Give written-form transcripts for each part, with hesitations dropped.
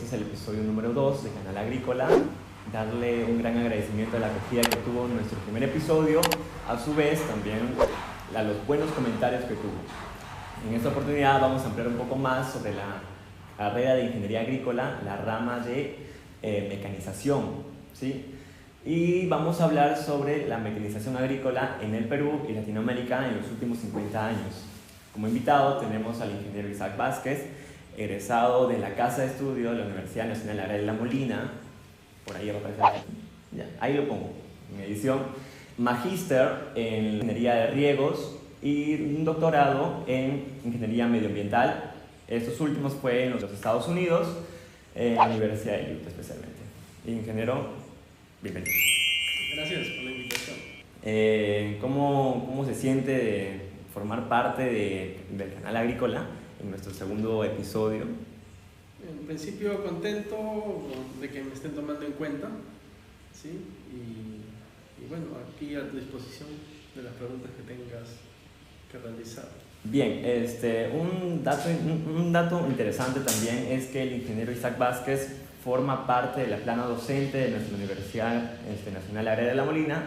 es el episodio número 2 de Canal Agrícola. Darle un gran agradecimiento a la acogida que tuvo nuestro primer episodio, a su vez también a los buenos comentarios que tuvo. En esta oportunidad vamos a ampliar un poco más sobre la carrera de Ingeniería Agrícola, la rama de mecanización, ¿sí? Y vamos a hablar sobre la mecanización agrícola en el Perú y Latinoamérica en los últimos 50 años. Como invitado tenemos al ingeniero Isaac Vázquez, egresado de la Casa de Estudio de la Universidad Nacional Agraria de La Molina. Por ahí va a aparecer. Ya, ahí lo pongo, en edición. Magíster en Ingeniería de Riegos y un doctorado en Ingeniería Medioambiental. Estos últimos fue en los Estados Unidos, en la Universidad de Utah especialmente. Ingeniero, bienvenido. Gracias por la invitación. ¿Cómo se siente de formar parte del Canal Agrícola en nuestro segundo episodio? En principio contento de que me estén tomando en cuenta, ¿sí? Y bueno, aquí a tu disposición de las preguntas que tengas que realizar. Bien, un dato interesante también es que el ingeniero Isaac Vázquez forma parte de la plana docente de nuestra Universidad Nacional Agraria de La Molina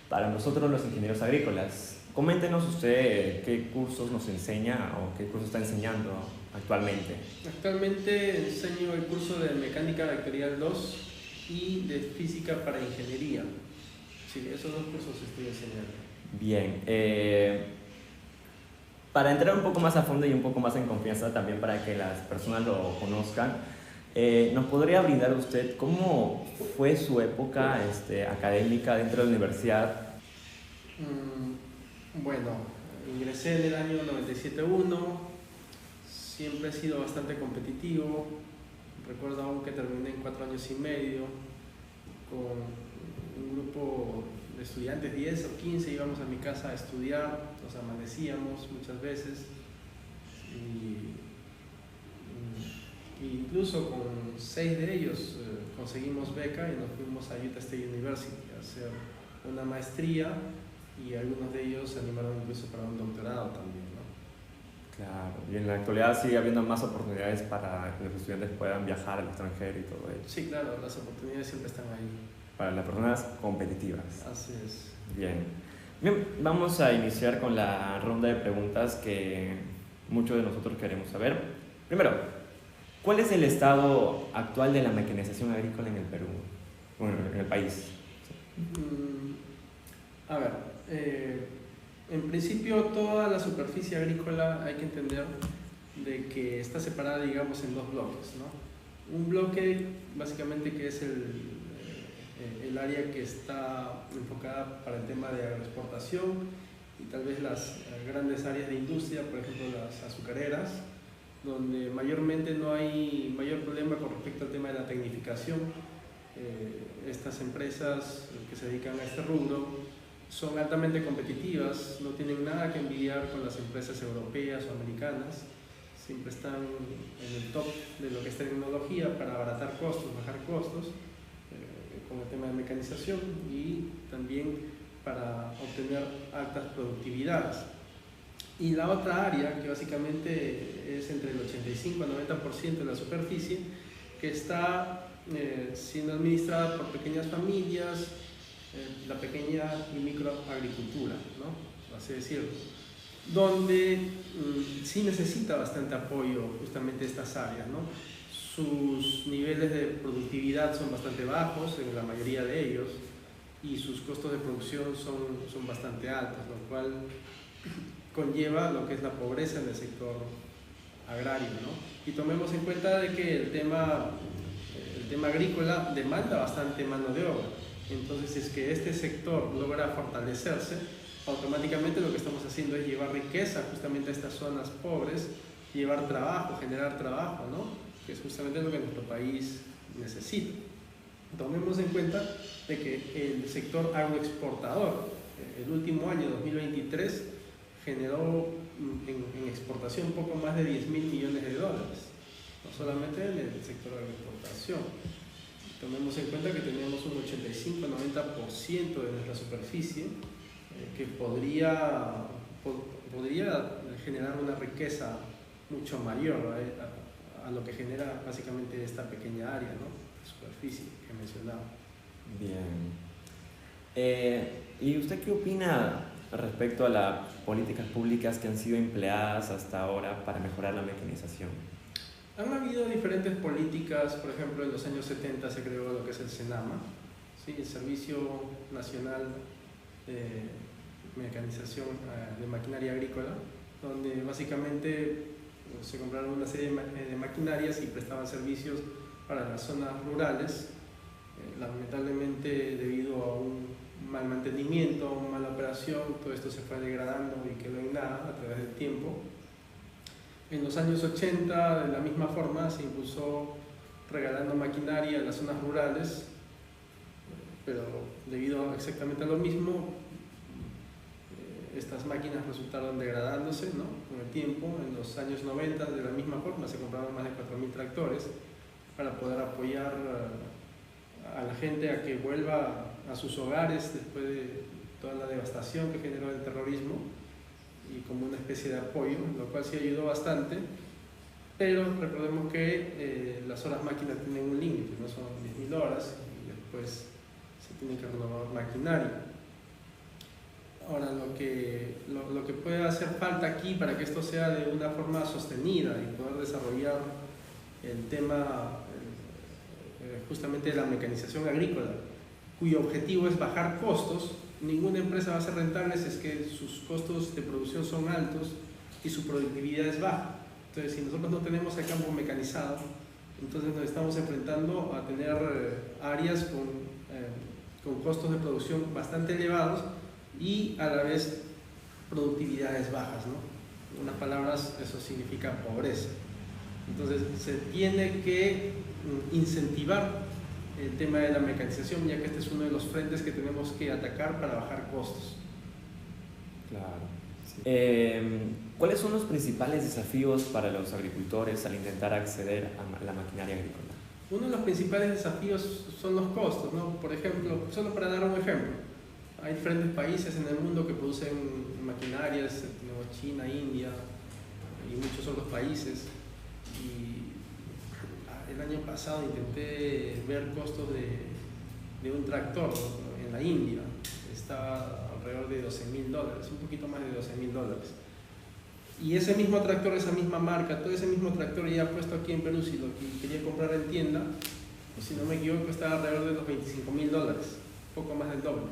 para nosotros los ingenieros agrícolas. Coméntenos usted qué cursos nos enseña o qué curso está enseñando actualmente. Actualmente enseño el curso de Mecánica Vectorial 2 y de Física para Ingeniería. Sí, esos dos cursos estoy enseñando. Bien, para entrar un poco más a fondo y un poco más en confianza también para que las personas lo conozcan, ¿nos podría brindar usted cómo fue su época académica dentro de la universidad? Bueno, ingresé en el año 97-1, siempre he sido bastante competitivo. Recuerdo aún que terminé en 4 años y medio con un grupo de estudiantes, 10 o 15, íbamos a mi casa a estudiar, nos amanecíamos muchas veces y incluso con 6 de ellos conseguimos beca y nos fuimos a Utah State University a hacer una maestría y algunos de ellos se animaron incluso para un doctorado también, ¿no? Claro, y en la actualidad sigue habiendo más oportunidades para que los estudiantes puedan viajar al extranjero y todo ello. Sí, claro, las oportunidades siempre están ahí. Para las personas competitivas. Así es. Bien, vamos a iniciar con la ronda de preguntas que muchos de nosotros queremos saber. Primero, ¿cuál es el estado actual de la mecanización agrícola en el Perú? Bueno, en el país. A ver, en principio toda la superficie agrícola hay que entender de que está separada, digamos, en 2 bloques, ¿no? Un bloque básicamente que es el área que está enfocada para el tema de agroexportación y tal vez las grandes áreas de industria, por ejemplo las azucareras, donde mayormente no hay mayor problema con respecto al tema de la tecnificación. Estas empresas que se dedican a este rubro son altamente competitivas, no tienen nada que envidiar con las empresas europeas o americanas, siempre están en el top de lo que es tecnología para abaratar costos, bajar costos, con el tema de mecanización y también para obtener altas productividades. Y la otra área, que básicamente es entre el 85 y 90% de la superficie, que está siendo administrada por pequeñas familias, la pequeña y microagricultura, ¿no? Así decirlo, donde sí necesita bastante apoyo justamente estas áreas, ¿no? Sus niveles de productividad son bastante bajos en la mayoría de ellos y sus costos de producción son bastante altos, lo cual conlleva lo que es la pobreza en el sector agrario, ¿no? Y tomemos en cuenta de que el tema agrícola demanda bastante mano de obra. Entonces, es que este sector logra fortalecerse, automáticamente lo que estamos haciendo es llevar riqueza justamente a estas zonas pobres, llevar trabajo, generar trabajo, ¿no? Que es justamente lo que nuestro país necesita. Tomemos en cuenta de que el sector agroexportador, el último año, 2023, generó en exportación un poco más de 10.000 millones de dólares, no solamente en el sector agroexportación. Tomemos en cuenta que teníamos un 85-90% de nuestra superficie que podría generar una riqueza mucho mayor a lo que genera básicamente esta pequeña área, ¿no? De superficie que mencionaba. Bien. ¿Y usted qué opina respecto a las políticas públicas que han sido empleadas hasta ahora para mejorar la mecanización? Han habido diferentes políticas. Por ejemplo, en los años 70 se creó lo que es el SENAMA, ¿sí? El Servicio Nacional de Mecanización de Maquinaria Agrícola, donde básicamente se compraron una serie de maquinarias y prestaban servicios para las zonas rurales. Lamentablemente, debido a un mal mantenimiento, una mala operación, todo esto se fue degradando y quedó en nada a través del tiempo. En los años 80, de la misma forma, se impulsó regalando maquinaria a las zonas rurales, pero debido exactamente a lo mismo, estas máquinas resultaron degradándose, ¿no? Con el tiempo. En los años 90, de la misma forma, se compraron más de 4.000 tractores para poder apoyar a la gente a que vuelva a sus hogares después de toda la devastación que generó el terrorismo, y como una especie de apoyo, lo cual sí ayudó bastante. Pero recordemos que las horas máquina tienen un límite, no son 10.000 horas, y después se tiene que renovar maquinaria. Ahora, lo que puede hacer falta aquí para que esto sea de una forma sostenida y poder desarrollar el tema justamente de la mecanización agrícola, cuyo objetivo es bajar costos. Ninguna empresa va a ser rentable si es que sus costos de producción son altos y su productividad es baja. Entonces, si nosotros no tenemos el campo mecanizado, entonces nos estamos enfrentando a tener áreas con costos de producción bastante elevados y a la vez productividades bajas, ¿no? En unas palabras, eso significa pobreza. Entonces, se tiene que incentivar el tema de la mecanización, ya que este es uno de los frentes que tenemos que atacar para bajar costos. Claro. Sí. ¿Cuáles son los principales desafíos para los agricultores al intentar acceder a la maquinaria agrícola? Uno de los principales desafíos son los costos, ¿no? Por ejemplo, solo para dar un ejemplo, hay diferentes países en el mundo que producen maquinarias, China, India y muchos otros países. Y el año pasado intenté ver costos de un tractor, ¿no? En la India estaba alrededor de $12.000, un poquito más de $12.000. Y ese mismo tractor, esa misma marca, todo ese mismo tractor ya puesto aquí en Perú, si lo quería comprar en tienda, si no me equivoco, estaba alrededor de los $25.000, poco más del doble.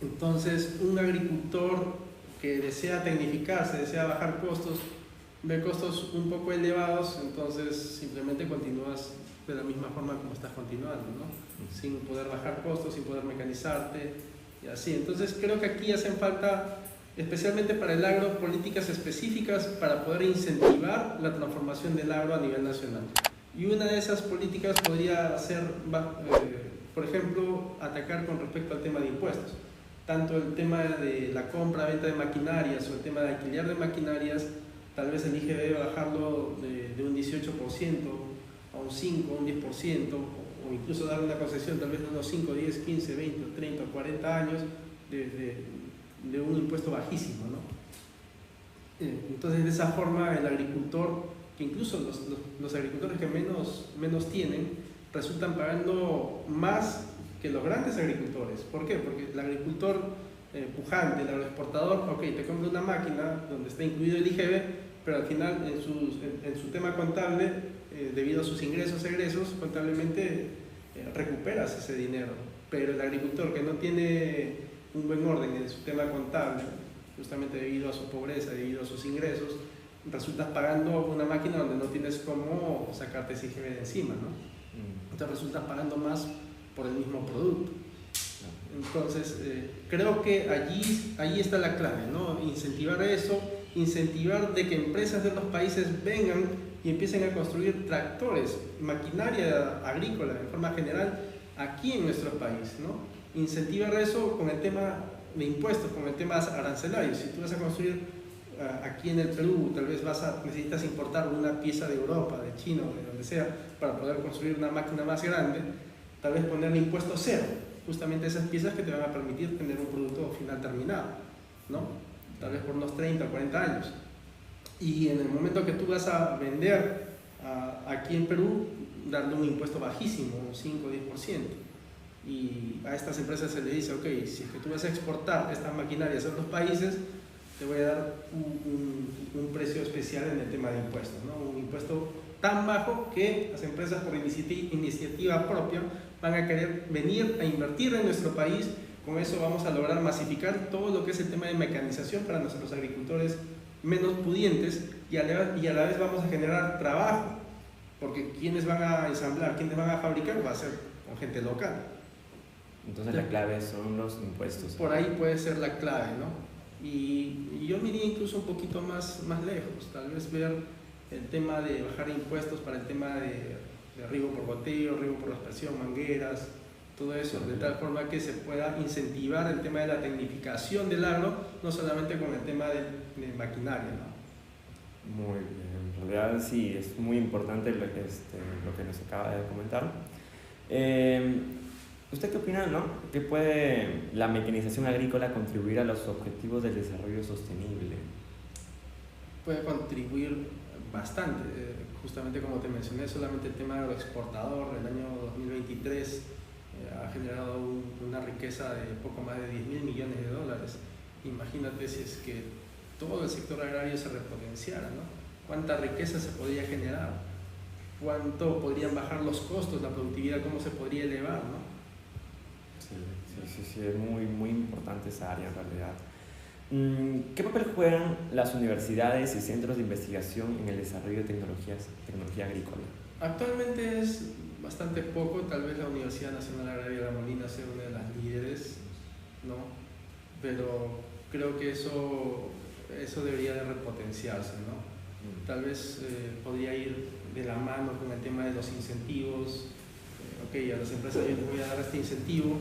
Entonces, un agricultor que desea tecnificarse, desea bajar costos, ve costos un poco elevados, entonces simplemente continúas de la misma forma como estás continuando, ¿no? Sin poder bajar costos, sin poder mecanizarte y así. Entonces, creo que aquí hacen falta, especialmente para el agro, políticas específicas para poder incentivar la transformación del agro a nivel nacional. Y una de esas políticas podría ser, por ejemplo, atacar con respecto al tema de impuestos. Tanto el tema de la compra, venta de maquinarias o el tema de alquiler de maquinarias, tal vez el IGB bajarlo de un 18% a un 5, un 10%, o incluso dar una concesión tal vez de unos 5, 10, 15, 20, 30 o 40 años de un impuesto bajísimo, ¿no? Entonces, de esa forma, el agricultor, que incluso los agricultores que menos tienen, resultan pagando más que los grandes agricultores. ¿Por qué? Porque el agricultor pujante, el agroexportador, ok, te compra una máquina donde está incluido el IGB, pero al final en su tema contable, debido a sus ingresos, egresos, contablemente recuperas ese dinero. Pero el agricultor que no tiene un buen orden en su tema contable, justamente debido a su pobreza, debido a sus ingresos, resultas pagando una máquina donde no tienes cómo sacarte ese IGB de encima, ¿no? Entonces resultas pagando más por el mismo producto. Entonces, creo que allí está la clave, ¿no? Incentivar eso, incentivar de que empresas de otros países vengan y empiecen a construir tractores, maquinaria agrícola en forma general aquí en nuestro país, ¿no? Incentivar eso con el tema de impuestos, con el tema arancelario. Si tú vas a construir aquí en el Perú, tal vez necesitas importar una pieza de Europa, de China o de donde sea, para poder construir una máquina más grande, tal vez ponerle impuesto cero, justamente esas piezas que te van a permitir tener un producto final terminado, ¿no? Tal vez por unos 30 o 40 años. Y en el momento que tú vas a vender Aquí en Perú, darle un impuesto bajísimo, un 5 o 10%. Y a estas empresas se les dice, ok, si es que tú vas a exportar estas maquinarias a otros países, te voy a dar un precio especial en el tema de impuestos, ¿no? Un impuesto tan bajo que las empresas por iniciativa propia van a querer venir a invertir en nuestro país. Con eso vamos a lograr masificar todo lo que es el tema de mecanización para nuestros agricultores menos pudientes y a la vez vamos a generar trabajo, porque quienes van a ensamblar, quienes van a fabricar, va a ser con gente local. Entonces la clave son los impuestos. Por ahí puede ser la clave, ¿no? Y yo me iría incluso un poquito más lejos, tal vez ver el tema de bajar impuestos para el tema de riego por goteo, riego por aspersión, mangueras, todo eso, de tal forma que se pueda incentivar el tema de la tecnificación del agro, no solamente con el tema de maquinaria, ¿no? Muy bien, en realidad sí, es muy importante lo que nos acaba de comentar. ¿Usted qué opina, no? ¿Qué puede la mecanización agrícola contribuir a los objetivos del desarrollo sostenible? Puede contribuir bastante, justamente como te mencioné, solamente el tema agroexportador, el año 2023 ha generado una riqueza de poco más de 10.000 millones de dólares. Imagínate si es que todo el sector agrario se repotenciara, ¿no? ¿Cuánta riqueza se podría generar? ¿Cuánto podrían bajar los costos, la productividad, cómo se podría elevar, ¿no? Sí, es muy importante esa área en realidad. ¿Qué papel juegan las universidades y centros de investigación en el desarrollo de tecnología agrícola? Actualmente es bastante poco, tal vez la Universidad Nacional Agraria de La Molina sea una de las líderes, ¿no? Pero creo que eso debería de repotenciarse, ¿no? Tal vez podría ir de la mano con el tema de los incentivos. Ok, a las empresas yo les voy a dar este incentivo,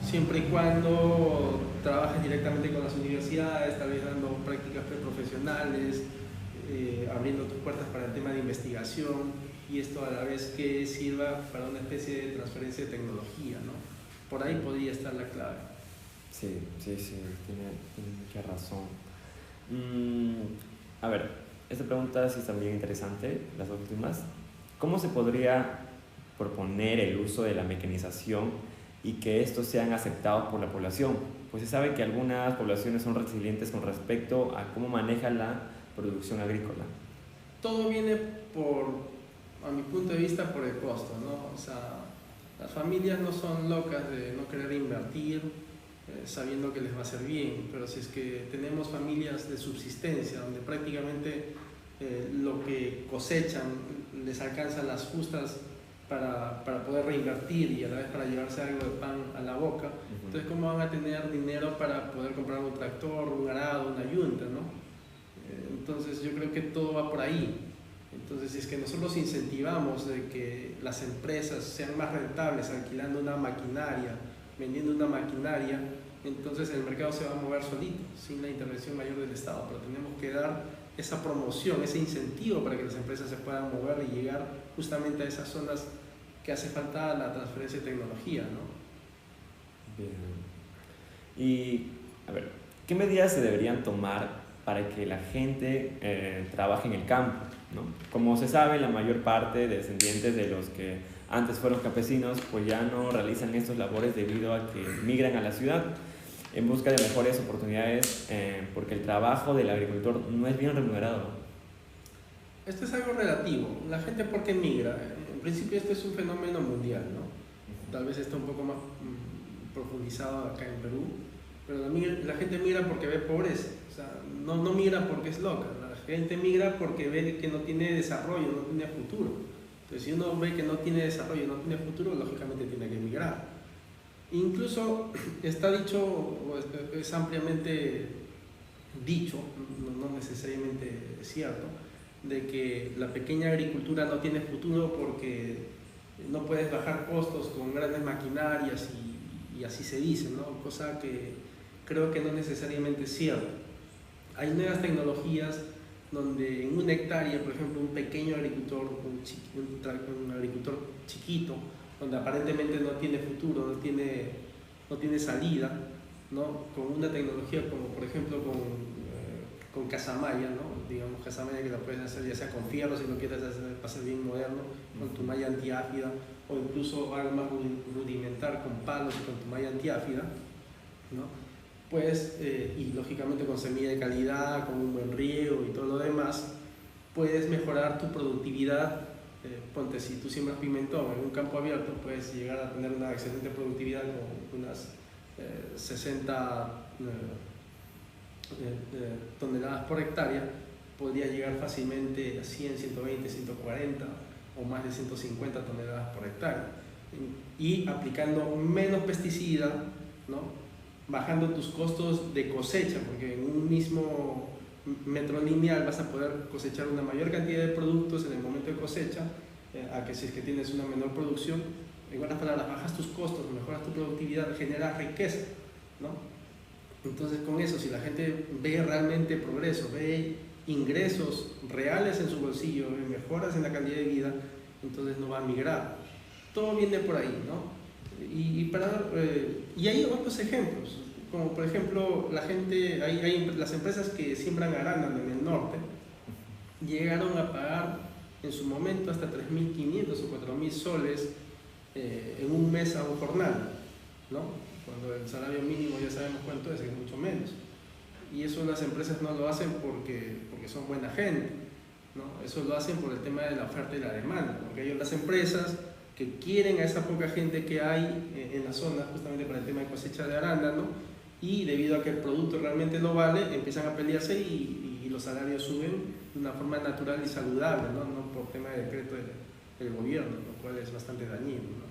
siempre y cuando trabajes directamente con las universidades, tal vez dando prácticas preprofesionales, abriendo tus puertas para el tema de investigación, y esto a la vez que sirva para una especie de transferencia de tecnología, ¿no? Por ahí podría estar la clave. Sí, tiene mucha razón. A ver, esta pregunta sí es también interesante, las últimas. ¿Cómo se podría proponer el uso de la mecanización y que estos sean aceptados por la población? Pues se sabe que algunas poblaciones son resilientes con respecto a cómo maneja la producción agrícola. Todo viene a mi punto de vista, por el costo, ¿no? O sea, las familias no son locas de no querer invertir sabiendo que les va a hacer bien, pero si es que tenemos familias de subsistencia donde prácticamente lo que cosechan les alcanzan las justas para poder reinvertir y a la vez para llevarse algo de pan a la boca, entonces ¿cómo van a tener dinero para poder comprar un tractor, un arado, una yunta, ¿no? Entonces yo creo que todo va por ahí. Entonces si es que nosotros incentivamos de que las empresas sean más rentables alquilando una maquinaria, vendiendo una maquinaria, entonces el mercado se va a mover solito, sin la intervención mayor del Estado, pero tenemos que dar esa promoción, ese incentivo para que las empresas se puedan mover y llegar justamente a esas zonas que hace falta la transferencia de tecnología, ¿no? Bien. Y, a ver, ¿qué medidas se deberían tomar para que la gente trabaje en el campo, ¿no? Como se sabe, la mayor parte de descendientes de los que antes fueron campesinos, pues ya no realizan estos labores debido a que migran a la ciudad en busca de mejores oportunidades, porque el trabajo del agricultor no es bien remunerado. Esto es algo relativo. La gente, ¿por qué migra? En principio esto es un fenómeno mundial, ¿no? Tal vez está un poco más profundizado acá en Perú, pero la gente migra porque ve pobreza. O sea, no migra porque es loca. La gente migra porque ve que no tiene desarrollo, no tiene futuro. Entonces, si uno ve que no tiene desarrollo, no tiene futuro, lógicamente tiene que emigrar. Incluso está dicho, o es ampliamente dicho, no necesariamente cierto, de que la pequeña agricultura no tiene futuro porque no puedes bajar costos con grandes maquinarias y así se dice, ¿no? Cosa que creo que no necesariamente es cierto. Hay nuevas tecnologías donde en una hectárea, por ejemplo, un pequeño agricultor, un agricultor chiquito, donde aparentemente no tiene futuro, no tiene salida, ¿no? Con una tecnología como por ejemplo con con casamalla, ¿no? Digamos casamalla que la puedes hacer ya sea con fierro si lo quieres hacer para ser bien moderno, con tu malla antiáfida, o incluso algo más rudimentar con palos y con tu malla antiáfida, ¿no? Pues, y lógicamente con semilla de calidad, con un buen riego y todo lo demás, puedes mejorar tu productividad. Ponte, si tú siembras pimentón en un campo abierto, puedes llegar a tener una excelente productividad con unas 60 toneladas por hectárea. Podría llegar fácilmente a 100, 120, 140 o más de 150 toneladas por hectárea. Y aplicando menos pesticida, ¿no? Bajando tus costos de cosecha, porque en un mismo metro lineal vas a poder cosechar una mayor cantidad de productos en el momento de cosecha, a que si es que tienes una menor producción. En otras palabras, bajas tus costos, mejoras tu productividad, generas riqueza, ¿no? Entonces, con eso, si la gente ve realmente progreso, ve ingresos reales en su bolsillo, ve mejoras en la calidad de vida, entonces no va a migrar. Todo viene por ahí, ¿no? Y hay otros ejemplos, como por ejemplo las empresas que siembran arándano en el norte llegaron a pagar en su momento hasta 3.500 o 4.000 soles en un mes a un jornal, ¿no? Cuando el salario mínimo ya sabemos cuánto es mucho menos. Y eso las empresas no lo hacen porque son buena gente, ¿no? Eso lo hacen por el tema de la oferta y la demanda, porque hay otras empresas que quieren a esa poca gente que hay en la zona justamente para el tema de cosecha de arándano, y debido a que el producto realmente lo vale, empiezan a pelearse y los salarios suben de una forma natural y saludable, ¿no? No por tema de decreto del gobierno, lo cual es bastante dañino, ¿no?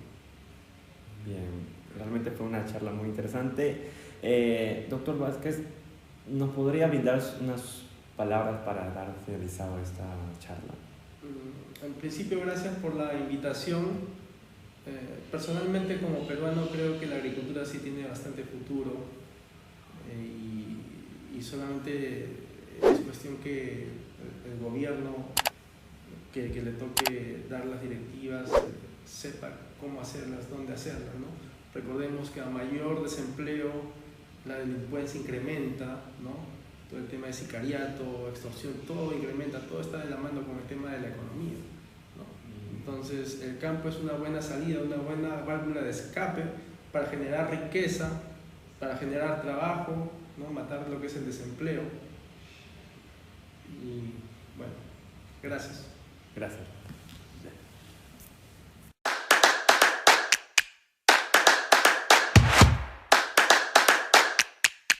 Bien, realmente fue una charla muy interesante. Doctor Vázquez, ¿nos podría brindar unas palabras para dar finalizado esta charla? En principio, gracias por la invitación. Personalmente, como peruano, creo que la agricultura sí tiene bastante futuro, y solamente es cuestión que el gobierno que le toque dar las directivas sepa cómo hacerlas, dónde hacerlas, ¿no? Recordemos que a mayor desempleo la delincuencia incrementa, ¿no? Todo el tema de sicariato, extorsión, todo incrementa, todo está de la mano con el tema de la economía, ¿no? Entonces el campo es una buena salida, una buena válvula de escape para generar riqueza, para generar trabajo, ¿no? Matar lo que es el desempleo. Y bueno, gracias. Gracias.